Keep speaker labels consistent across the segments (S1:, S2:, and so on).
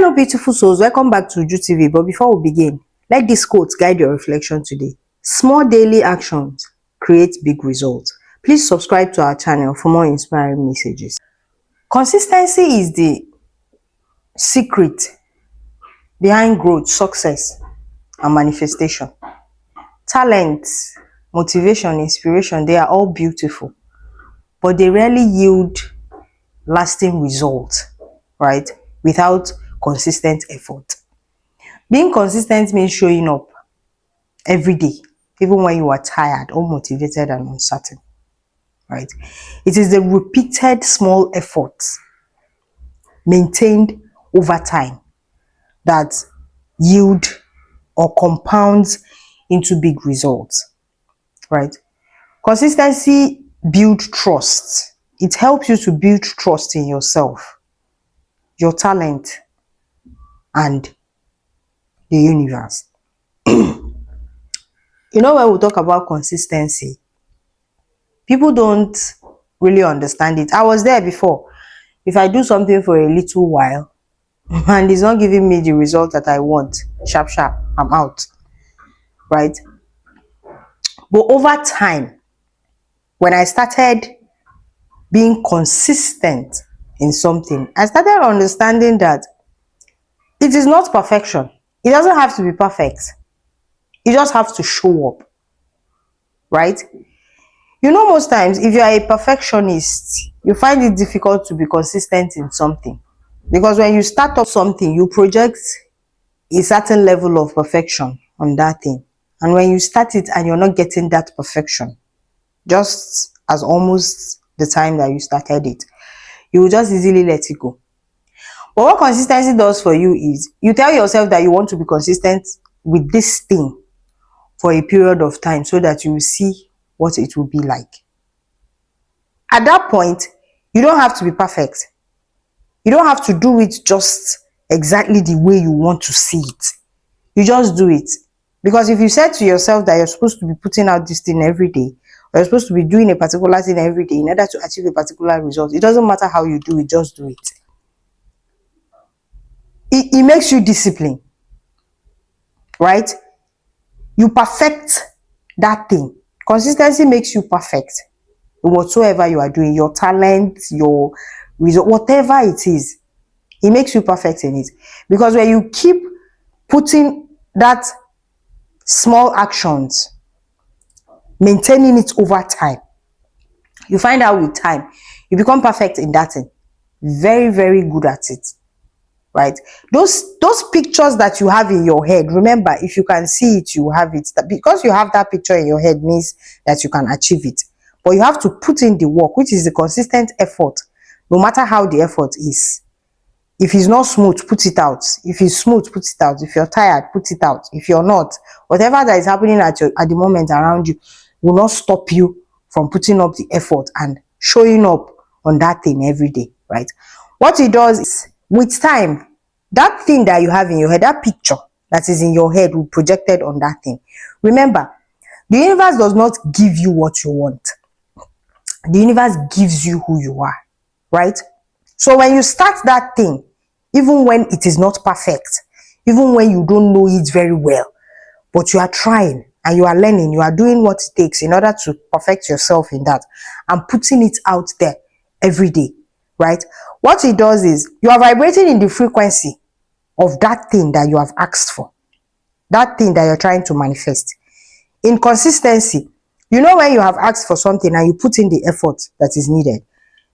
S1: Hello, beautiful souls. Welcome back to Uju TV. But before we begin, let this quote guide your reflection today. Small daily actions create big results. Please subscribe to our channel for more inspiring messages. Consistency is the secret behind growth, success, and manifestation. Talent, motivation, inspiration, they are all beautiful, but they rarely yield lasting results, right? Without consistent effort. Being consistent means showing up every day, even when you are tired, unmotivated, and uncertain, right? It is the repeated small efforts maintained over time that yield or compounds into big results, right? Consistency builds trust. It helps you to build trust in yourself, your talent, and the universe. You know, when we talk about consistency, people don't really understand it. I was there before. If I do something for a little while and it's not giving me the result that I want, sharp, I'm out, right? But over time, when I started being consistent in something, I started understanding that it is not perfection. It doesn't have to be perfect. You just have to show up, right? You know, most times, if you are a perfectionist, you find it difficult to be consistent in something. Because when you start up something, you project a certain level of perfection on that thing. And when you start it and you're not getting that perfection, just as almost the time that you started it, you will just easily let it go. But what consistency does for you is, you tell yourself that you want to be consistent with this thing for a period of time so that you will see what it will be like. At that point, you don't have to be perfect. You don't have to do it just exactly the way you want to see it. You just do it. Because if you said to yourself that you're supposed to be putting out this thing every day, or you're supposed to be doing a particular thing every day in order to achieve a particular result, it doesn't matter how you do it, just do it. It makes you disciplined, right? You perfect that thing. Consistency makes you perfect in whatsoever you are doing, your talent, your result, whatever it is, it makes you perfect in it. Because when you keep putting that small actions, maintaining it over time, you find out with time, you become perfect in that thing. Very, very good at it, right? Those pictures that you have in your head, remember, if you can see it, you have it. Because you have that picture in your head means that you can achieve it. But you have to put in the work, which is the consistent effort, no matter how the effort is. If it's not smooth, put it out. If it's smooth, put it out. If you're tired, put it out. If you're not, whatever that is happening at the moment around you will not stop you from putting up the effort and showing up on that thing every day, right? What it does is, with time, that thing that you have in your head, that picture that is in your head will be projected on that thing. Remember, the universe does not give you what you want. The universe gives you who you are, right? So when you start that thing, even when it is not perfect, even when you don't know it very well, but you are trying and you are learning, you are doing what it takes in order to perfect yourself in that and putting it out there every day, right? What it does is, you are vibrating in the frequency of that thing that you have asked for, that thing that you're trying to manifest. In consistency, you know, when you have asked for something and you put in the effort that is needed,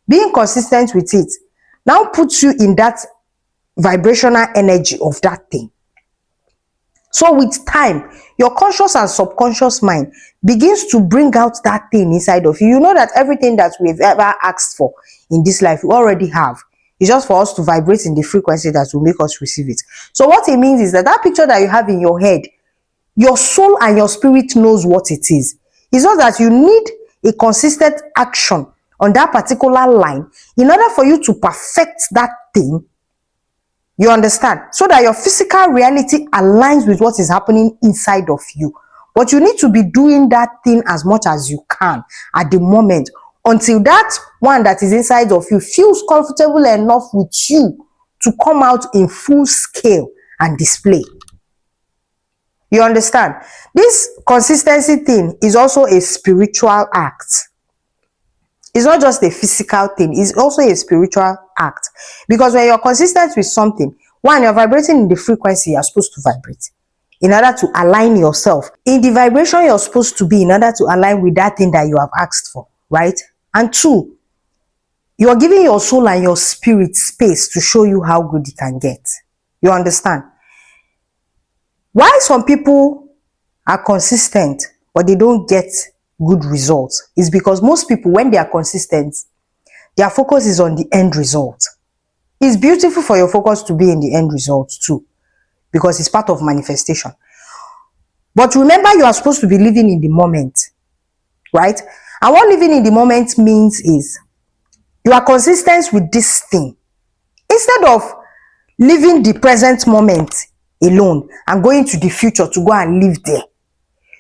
S1: being consistent with it now puts you in that vibrational energy of that thing. So with time, your conscious and subconscious mind begins to bring out that thing inside of you. You know that everything that we've ever asked for in this life, we already have. It's just for us to vibrate in the frequency that will make us receive it. So what it means is that that picture that you have in your head, your soul and your spirit knows what it is. It's not that you need a consistent action on that particular line in order for you to perfect that thing. You understand? So that your physical reality aligns with what is happening inside of you. But you need to be doing that thing as much as you can at the moment, until that one that is inside of you feels comfortable enough with you to come out in full scale and display. You understand? This consistency thing is also a spiritual act. It's not just a physical thing, it's also a spiritual act. Because when you're consistent with something, one, you're vibrating in the frequency you're supposed to vibrate in order to align yourself in the vibration you're supposed to be in order to align with that thing that you have asked for, right? And two, you're giving your soul and your spirit space to show you how good it can get. You understand? Why some people are consistent but they don't get good results is because most people, when they are consistent, their focus is on the end result. It's beautiful for your focus to be in the end result too, because it's part of manifestation. But remember, you are supposed to be living in the moment, right? And what living in the moment means is you are consistent with this thing. Instead of living the present moment alone and going to the future to go and live there,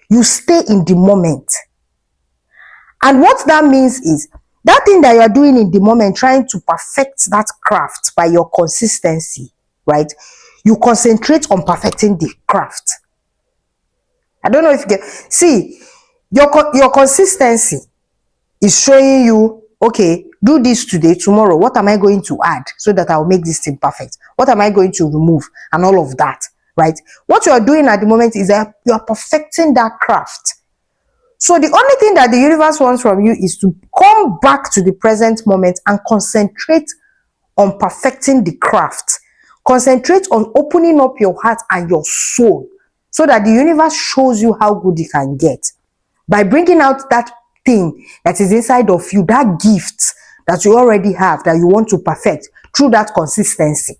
S1: you stay in the moment. And what that means is that thing that you are doing in the moment, trying to perfect that craft by your consistency, right? You concentrate on perfecting the craft. I don't know if you get, see, your consistency is showing you, okay, do this today, tomorrow, what am I going to add so that I'll make this thing perfect? What am I going to remove? And all of that, right? What you are doing at the moment is that you are perfecting that craft. So the only thing that the universe wants from you is to come back to the present moment and concentrate on perfecting the craft. Concentrate on opening up your heart and your soul so that the universe shows you how good it can get. By bringing out that thing that is inside of you, that gift that you already have that you want to perfect through that consistency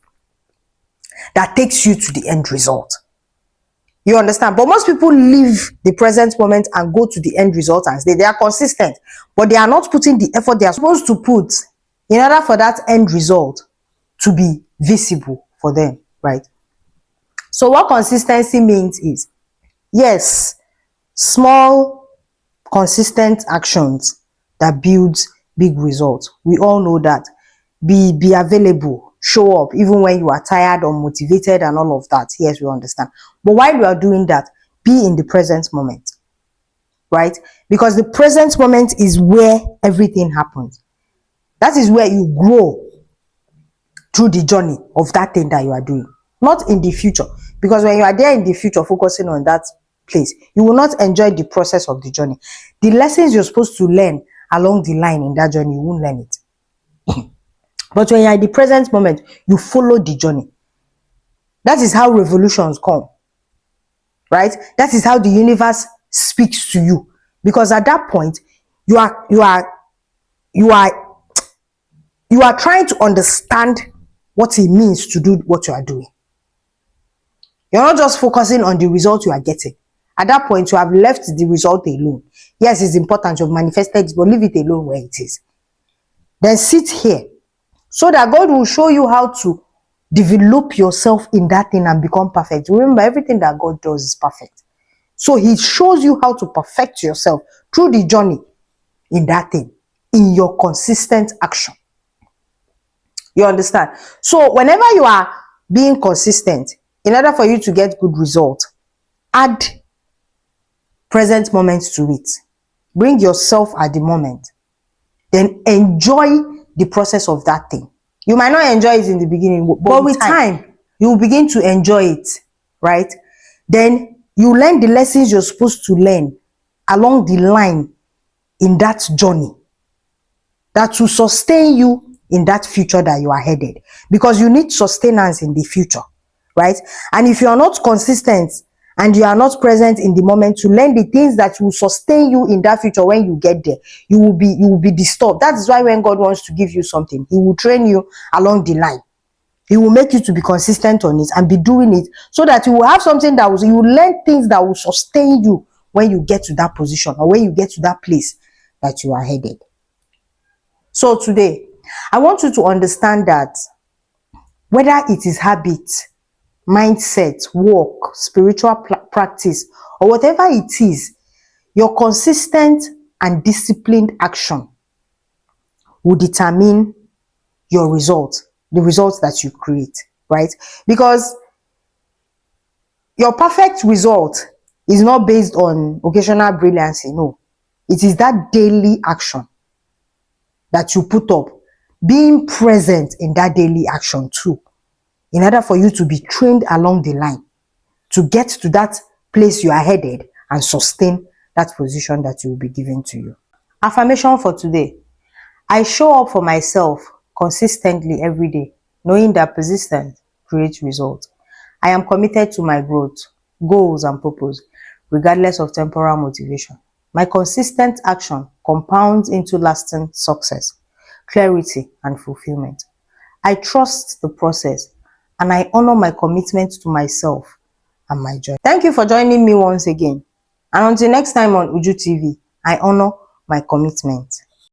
S1: that takes you to the end result. You understand? But most people leave the present moment and go to the end result and they are consistent, but they are not putting the effort they are supposed to put in order for that end result to be visible for them, right? So what consistency means is, yes, small, consistent actions that builds big results. We all know that. Be available, show up even when you are tired or motivated and all of that. Yes, we understand. But while you are doing that, be in the present moment, right? Because the present moment is where everything happens. That is where you grow through the journey of that thing that you are doing, not in the future. Because when you are there in the future, focusing on that place, you will not enjoy the process of the journey. The lessons you're supposed to learn along the line in that journey, you won't learn it. But when you're in the present moment, you follow the journey. That is how revolutions come, right? That is how the universe speaks to you. Because at that point, you are trying to understand what it means to do what you are doing. You're not just focusing on the result you are getting. At that point, you have left the result alone. Yes, it's important, you've manifested it, but leave it alone where it is. Then sit here so that God will show you how to develop yourself in that thing and become perfect. Remember, everything that God does is perfect. So he shows you how to perfect yourself through the journey in that thing, in your consistent action. You understand? So whenever you are being consistent, in order for you to get good results, add present moments to it. Bring yourself at the moment. Then enjoy the process of that thing. You might not enjoy it in the beginning, but with time, you will begin to enjoy it, right? Then you learn the lessons you're supposed to learn along the line in that journey that will sustain you in that future that you are headed, because you need sustenance in the future, right? And if you are not consistent and you are not present in the moment to learn the things that will sustain you in that future, when you get there, you will be disturbed. That is why when God wants to give you something, he will train you along the line. He will make you to be consistent on it and be doing it so that you will have something that you will learn things that will sustain you when you get to that position or when you get to that place that you are headed. So today, I want you to understand that whether it is habit, mindset, work, spiritual practice, or whatever it is, your consistent and disciplined action will determine your result the results that you create, right? Because your perfect result is not based on occasional brilliancy. No, it is that daily action that you put up, being present in that daily action too, in order for you to be trained along the line to get to that place you are headed and sustain that position that will be given to you. Affirmation for today: I show up for myself consistently every day, knowing that persistence creates results. I am committed to my growth, goals, and purpose, regardless of temporal motivation. My consistent action compounds into lasting success, clarity, and fulfillment. I trust the process and I honor my commitment to myself and my journey. Thank you for joining me once again. And until next time on Uju TV, I honor my commitment.